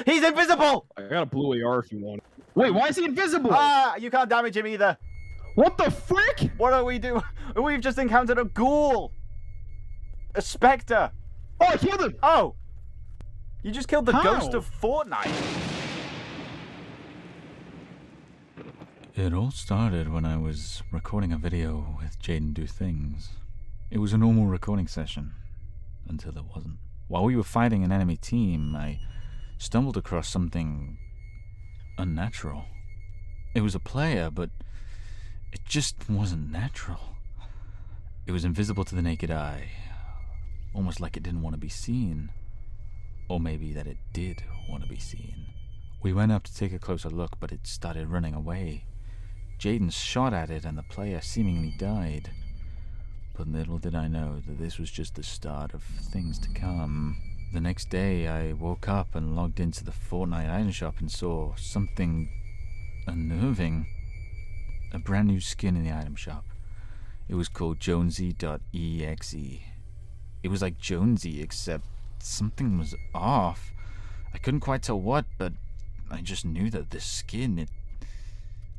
He's invisible! I got a blue AR if you want. Wait, why is he invisible? You can't damage him either. What the frick? What do we do? We've just encountered a ghoul. A specter. Oh, I killed him! Oh! You just killed the How? ghost of Fortnite. It all started when I was recording a video with Jaden Do Things. It was a normal recording session, until it wasn't. While we were fighting an enemy team, I stumbled across something unnatural. It was a player, but it just wasn't natural. It was invisible to the naked eye, almost like it didn't want to be seen. Or maybe that it did want to be seen. We went up to take a closer look, but it started running away. Jaden shot at it and the player seemingly died. But little did I know that this was just the start of things to come. The next day, I woke up and logged into the Fortnite item shop and saw something unnerving. A brand new skin in the item shop. It was called Jonesy.exe. It was like Jonesy, except something was off. I couldn't quite tell what, but I just knew that this skin,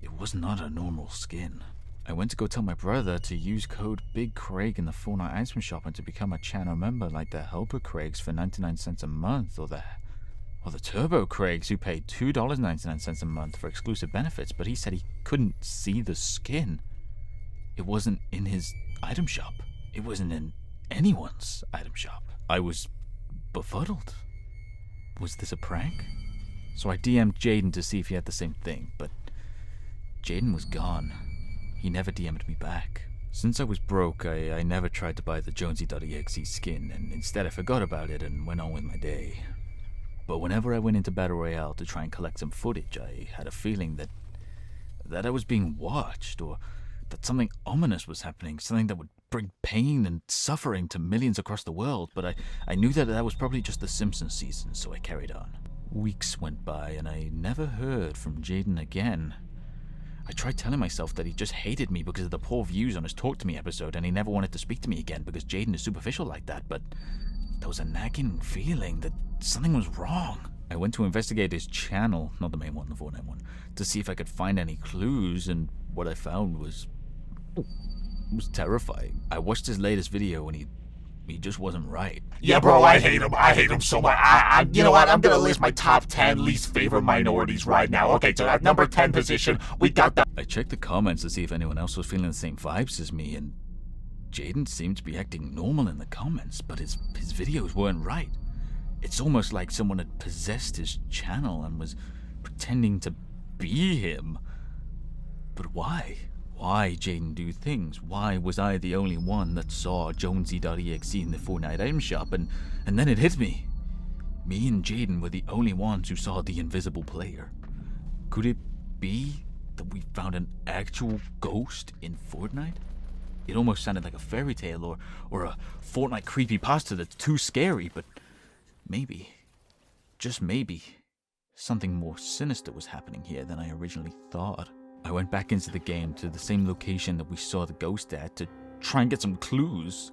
it was not a normal skin. I went to go tell my brother to use code BigCraigd in the Fortnite item shop and to become a channel member like the Helper Craigs for 99 cents a month, or the Turbo Craigs who paid $2.99 a month for exclusive benefits, but he said he couldn't see the skin. It wasn't in his item shop. It wasn't in anyone's item shop. I was befuddled. Was this a prank? So I DM'd Jaden to see if he had the same thing, but Jaden was gone. He never DM'd me back. Since I was broke, I never tried to buy the Jonesy.exe skin, and instead I forgot about it and went on with my day. But whenever I went into Battle Royale to try and collect some footage, I had a feeling that I was being watched, or that something ominous was happening, something that would bring pain and suffering to millions across the world, but I knew that was probably just the Simpsons season, so I carried on. Weeks went by, and I never heard from Jaden again. I tried telling myself that he just hated me because of the poor views on his Talk to Me episode, and he never wanted to speak to me again because Jaden is superficial like that, but there was a nagging feeling that something was wrong. I went to investigate his channel, not the main one, the Fortnite one, to see if I could find any clues, and what I found was terrifying. I watched his latest video and he just wasn't right. Yeah, bro, I hate him so much. You know what? I'm gonna list my top 10 least favorite minorities right now. Okay, so at number 10 position, we got the... I checked the comments to see if anyone else was feeling the same vibes as me, and Jaden seemed to be acting normal in the comments, but his videos weren't right. It's almost like someone had possessed his channel and was pretending to be him. But why? Why Jaden Do Things? Why was I the only one that saw Jonesy.exe in the Fortnite item shop? And then it hit me. Me and Jaden were the only ones who saw the invisible player. Could it be that we found an actual ghost in Fortnite? It almost sounded like a fairy tale or a Fortnite creepypasta that's too scary, but maybe, just maybe, something more sinister was happening here than I originally thought. I went back into the game to the same location that we saw the ghost at to try and get some clues.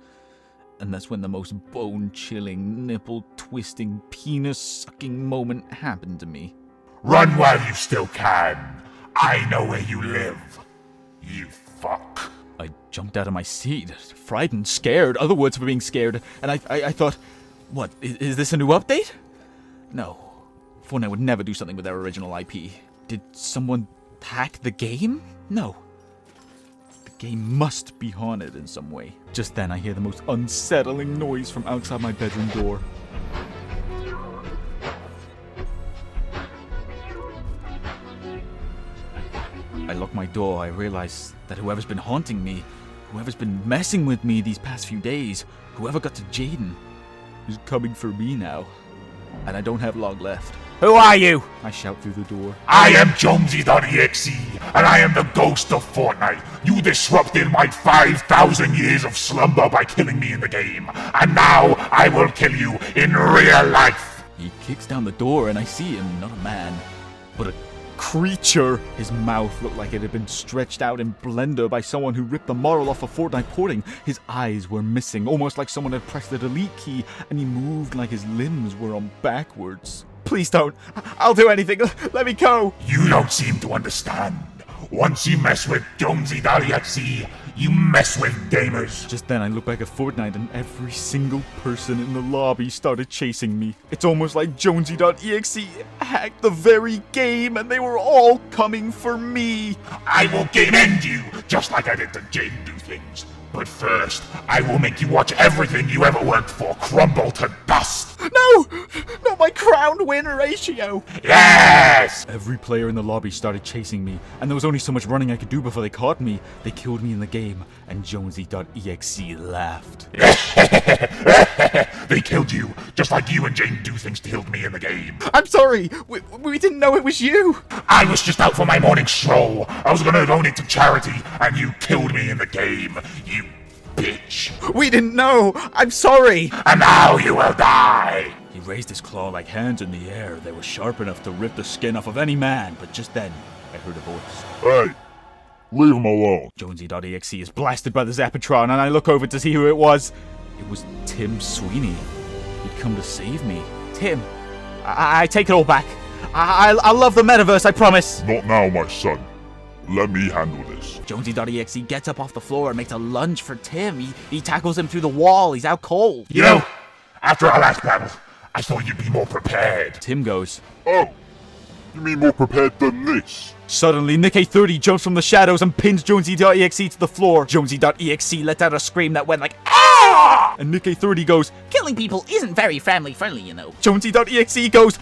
And that's when the most bone-chilling, nipple-twisting, penis-sucking moment happened to me. Run while you still can. I know where you live. You fuck. I jumped out of my seat, frightened, scared, other words for being scared, and I thought, what, is this a new update? No. Fortnite would never do something with their original IP. Did someone hack the game? No. The game must be haunted in some way. Just then I hear the most unsettling noise from outside my bedroom door. I lock my door. I realize that whoever's been haunting me, whoever's been messing with me these past few days, whoever got to Jaden, is coming for me now. And I don't have long left. Who are you? I shout through the door. I am Jonesy.exe, and I am the ghost of Fortnite. You disrupted my 5,000 years of slumber by killing me in the game, and now I will kill you in real life. He kicks down the door, and I see him, not a man, but a creature. His mouth looked like it had been stretched out in Blender by someone who ripped the model off of Fortnite porting. His eyes were missing, almost like someone had pressed the delete key, and he moved like his limbs were on backwards. Please don't. I'll do anything. Let me go. You don't seem to understand. Once you mess with Jonesy.exe, you mess with gamers. Just then I look back at Fortnite and every single person in the lobby started chasing me. It's almost like Jonesy.exe hacked the very game and they were all coming for me. I will game end you, just like I did to Jaden do things. But first, I will make you watch everything you ever worked for crumble to dust. No! Not my crown win ratio. Yes! Every player in the lobby started chasing me, and there was only so much running I could do before they caught me. They killed me in the game, and Jonesy.exe laughed. They killed you, just like you and Jaden do things killed me in the game. I'm sorry. We didn't know it was you. I was just out for my morning stroll. I was gonna donate to charity, and you killed me in the game. You bitch. We didn't know. I'm sorry. And now you will die. He raised his claw-like hands in the air. They were sharp enough to rip the skin off of any man, but just then, I heard a voice. Hey, leave him alone. Jonesy.exe is blasted by the Zappatron, and I look over to see who it was. It was Tim Sweeney. He'd come to save me. Tim, I take it all back. I love the metaverse, I promise. Not now, my son. Let me handle this. Jonesy.exe gets up off the floor and makes a lunge for Tim. He tackles him through the wall. He's out cold. You know, after our last battle, I thought you'd be more prepared. Tim goes. Oh, you mean more prepared than this? Suddenly, Nick30 jumps from the shadows and pins Jonesy.exe to the floor. Jonesy.exe lets out a scream that went like, ah! And Nick30 goes, killing people isn't very family friendly, you know. Jonesy.exe goes,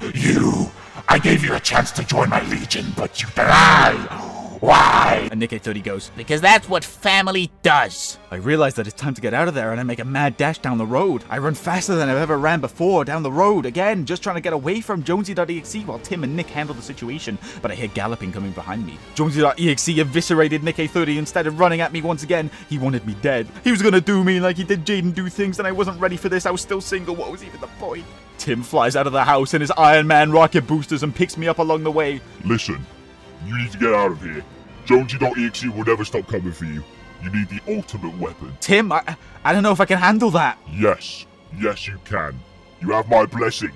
I gave you a chance to join my legion, but you denied. Why? And Nick30 goes, because that's what family does. I realize that it's time to get out of there, and I make a mad dash down the road. I run faster than I've ever ran before, down the road, again, just trying to get away from Jonesy.exe while Tim and Nick handle the situation, but I hear galloping coming behind me. Jonesy.exe eviscerated Nick30 and started running at me once again. He wanted me dead. He was gonna do me like he did Jaden do things, and I wasn't ready for this. I was still single. What was even the point? Tim flies out of the house in his Iron Man rocket boosters and picks me up along the way. Listen, you need to get out of here. Jonesy.exe will never stop coming for you. You need the ultimate weapon. Tim, I don't know if I can handle that. Yes, you can. You have my blessing,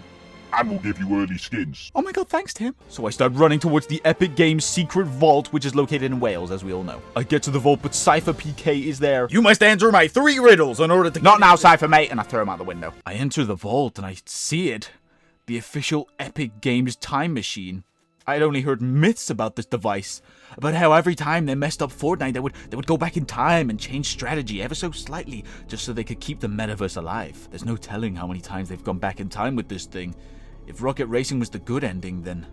and we'll give you early skins. Oh my god, thanks, Tim. So I start running towards the Epic Games secret vault, which is located in Wales, as we all know. I get to the vault, but Cypher PK is there. You must answer my 3 riddles in order to... Not now, Cypher, mate, and I throw him out the window. I enter the vault, and I see it. The official Epic Games time machine. I'd only heard myths about this device, about how every time they messed up Fortnite, they would go back in time and change strategy ever so slightly, just so they could keep the metaverse alive. There's no telling how many times they've gone back in time with this thing. If Rocket Racing was the good ending, then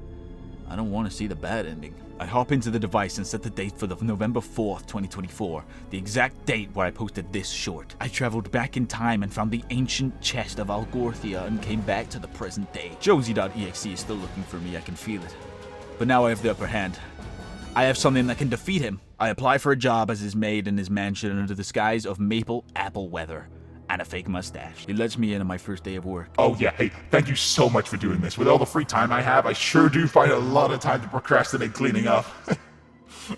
I don't want to see the bad ending. I hop into the device and set the date for the November 4th, 2024, the exact date where I posted this short. I traveled back in time and found the ancient chest of Algorthia and came back to the present day. Jonesy.exe is still looking for me, I can feel it. But now I have the upper hand. I have something that can defeat him. I apply for a job as his maid in his mansion under the skies of maple apple weather and a fake mustache. He lets me in on my first day of work. Oh yeah, hey, thank you so much for doing this. With all the free time I have, I sure do find a lot of time to procrastinate cleaning up.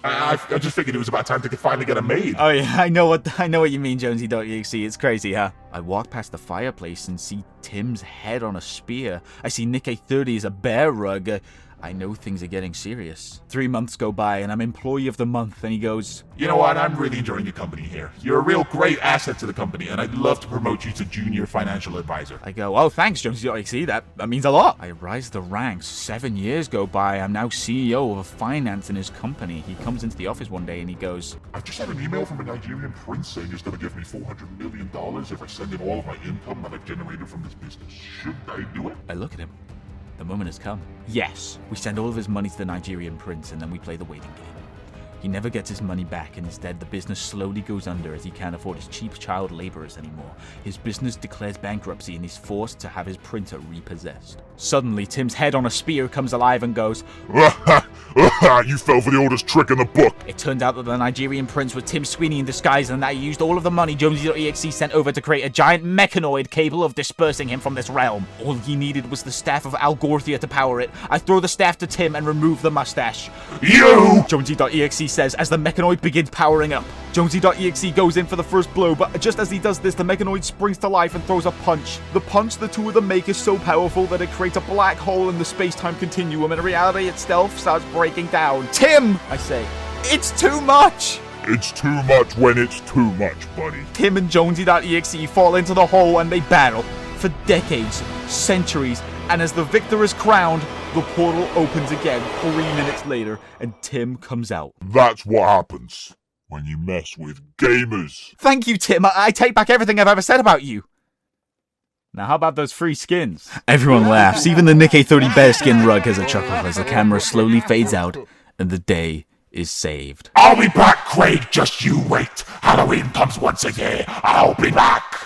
I just figured it was about time to finally get a maid. Oh yeah, I know what you mean, Jonesy.exe. It's crazy, huh? I walk past the fireplace and see Tim's head on a spear. I see Nick30 as a bear rug. I know things are getting serious. 3 months go by and I'm employee of the month, and he goes, you know what, I'm really enjoying your company here. You're a real great asset to the company, and I'd love to promote you to junior financial advisor. I go, oh thanks, Jonesy.exe, that means a lot. I rise the ranks. 7 years go by. I'm now CEO of finance in his company. He comes into the office one day and he goes, I just had an email from a Nigerian prince saying he's gonna give me $400 million if I send him all of my income that I've generated from this business. Should I do it? I look at him. The moment has come. Yes, we send all of his money to the Nigerian prince and then we play the waiting game. He never gets his money back, and instead the business slowly goes under as he can't afford his cheap child laborers anymore. His business declares bankruptcy and he's forced to have his printer repossessed. Suddenly, Tim's head on a spear comes alive and goes, you fell for the oldest trick in the book. It turned out that the Nigerian prince was Tim Sweeney in disguise, and that he used all of the money Jonesy.exe sent over to create a giant mechanoid capable of dispersing him from this realm. All he needed was the staff of Algorthia to power it. I throw the staff to Tim and remove the mustache. You! Jonesy.exe says as the mechanoid begins powering up. Jonesy.exe goes in for the first blow, but just as he does this, the Mechanoid springs to life and throws a punch. The punch the two of them make is so powerful that it creates a black hole in the space-time continuum, and reality itself starts breaking down. Tim, I say, it's too much! It's too much when it's too much, buddy. Tim and Jonesy.exe fall into the hole and they battle for decades, centuries, and as the victor is crowned, the portal opens again 3 minutes later, and Tim comes out. That's what happens when you mess with gamers. Thank you, Tim. I take back everything I've ever said about you. Now, how about those free skins? Everyone laughs. Even the Nikkei 30 bearskin rug has a chuckle as the camera slowly fades out and the day is saved. I'll be back, Craig. Just you wait. Halloween comes once a year. I'll be back.